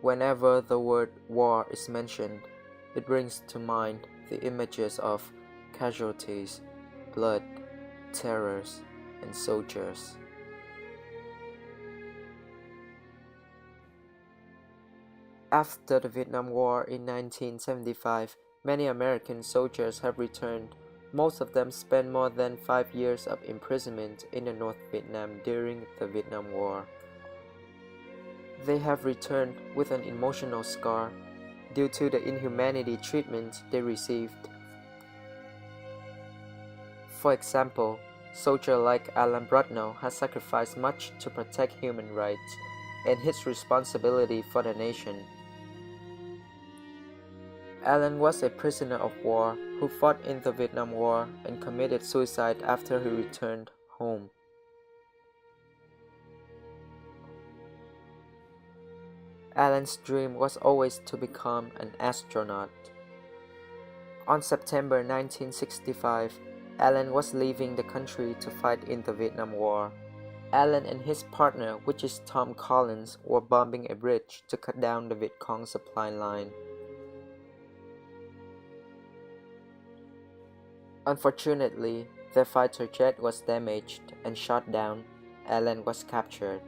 Whenever the word war is mentioned, it brings to mind the images of casualties, blood, terrors, and soldiers. After the Vietnam War in 1975, many American soldiers have returned. Most of them spent more than 5 years of imprisonment in the North Vietnam during the Vietnam War. They have returned with an emotional scar due to the inhumanity treatment they received. For example, soldiers like Alan Brudno has sacrificed much to protect human rights and his responsibility for the nation. Alan was a prisoner of war who fought in the Vietnam War and committed suicide after he returned home. Alan's dream was always to become an astronaut. On September 1965, Alan was leaving the country to fight in the Vietnam War. Alan and his partner, which is Tom Collins, were bombing a bridge to cut down the Viet Cong supply line. Unfortunately, their fighter jet was damaged and shot down. Alan was captured.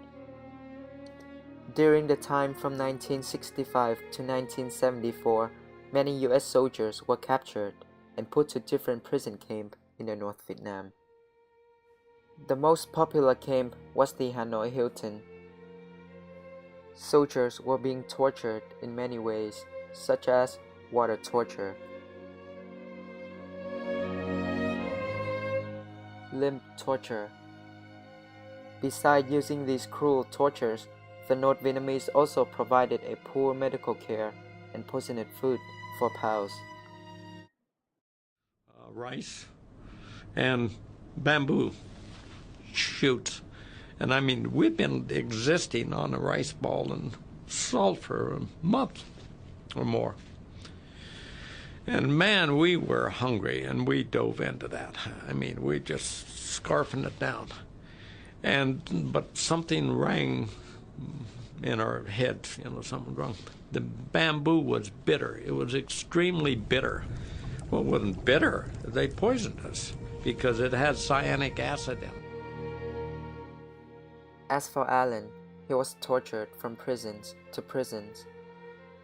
During the time from 1965 to 1974, many U.S. soldiers were captured and put to different prison camps in the North Vietnam. The most popular camp was the Hanoi Hilton. Soldiers were being tortured in many ways, such as water torture, limb torture. Besides using these cruel tortures, the North Vietnamese also provided a poor medical care and poisoned food for POWs. Rice and bamboo shoots. And I mean, we've been existing on a rice ball and salt for a month or more. And man, we were hungry and we dove into that. I mean, we just scarfing it down. But something rang in our heads, something wrong. The bamboo was bitter. It was extremely bitter. Well, it wasn't bitter. They poisoned us because it had cyanic acid in it. As for Alan, he was tortured from prisons to prisons.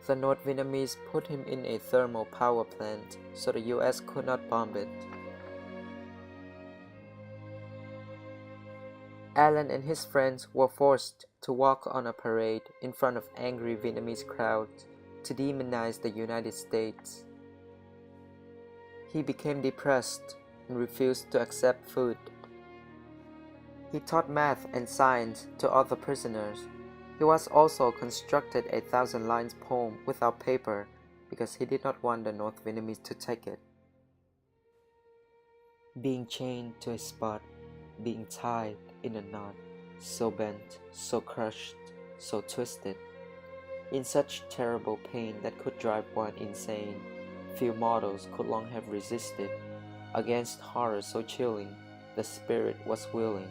The North Vietnamese put him in a thermal power plant so the US could not bomb it. Alan and his friends were forced to walk on a parade in front of angry Vietnamese crowds to demonize the United States. He became depressed and refused to accept food. He taught math and science to other prisoners. He was also constructed a 1,000-line poem without paper because he did not want the North Vietnamese to take it. Being chained to a spot, being tied in a knot, so bent, so crushed, so twisted, in such terrible pain that could drive one insane, few mortals could long have resisted. Against horror so chilling, the spirit was willing,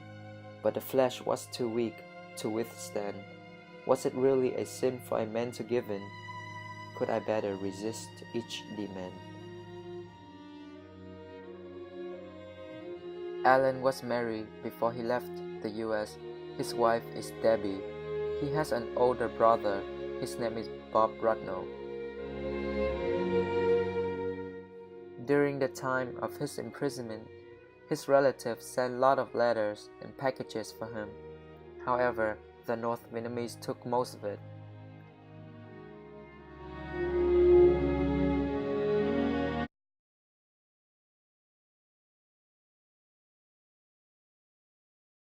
but the flesh was too weak to withstand. Was it really a sin for a man to give in? Could I better resist each demand? Alan was married before he left the US. His wife is Debbie. He has an older brother. His name is Bob Brudno. During the time of his imprisonment, his relatives sent a lot of letters and packages for him. However, the North Vietnamese took most of it.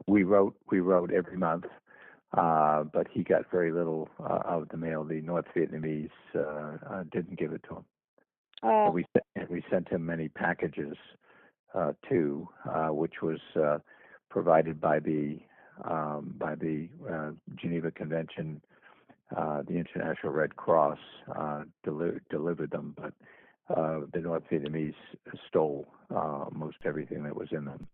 We wrote every month, but he got very little of the mail. The North Vietnamese didn't give it to him. We sent him many packages too, which was provided by the Geneva Convention. The International Red Cross delivered them, but the North Vietnamese stole most everything that was in them.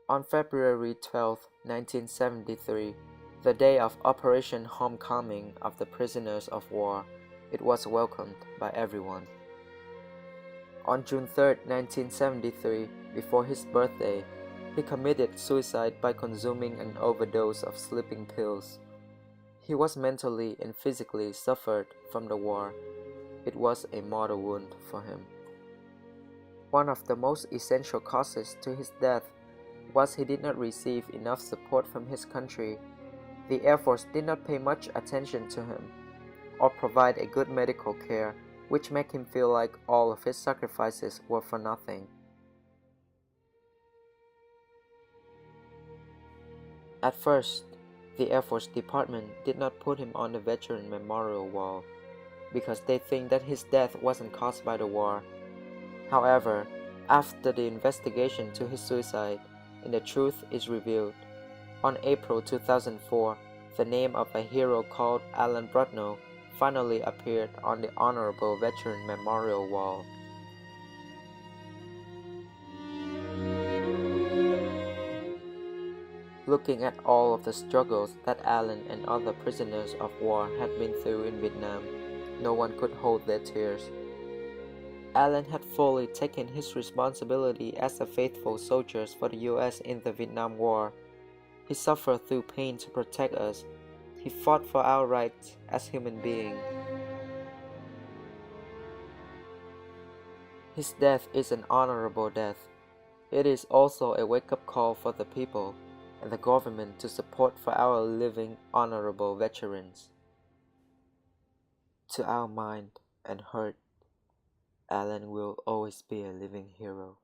On February 12, 1973, The day of Operation Homecoming of the prisoners of war, it was welcomed by everyone. On June 3, 1973, before his birthday, he committed suicide by consuming an overdose of sleeping pills. He was mentally and physically suffered from the war. It was a mortal wound for him. One of the most essential causes to his death was he did not receive enough support from his country. The Air Force did not pay much attention to him or provide a good medical care, which made him feel like all of his sacrifices were for nothing. At first, the Air Force Department did not put him on the Veteran Memorial Wall because they think that his death wasn't caused by the war. However, after the investigation to his suicide and the truth is revealed, on April 2004, the name of a hero called Alan Brudno finally appeared on the Honorable Veteran Memorial Wall. Looking at all of the struggles that Alan and other prisoners of war had been through in Vietnam, no one could hold their tears. Alan had fully taken his responsibility as a faithful soldier for the US in the Vietnam War. He suffered through pain to protect us. He fought for our rights as human beings. His death is an honorable death. It is also a wake-up call for the people and the government to support for our living honorable veterans. To our mind and heart, Alan will always be a living hero.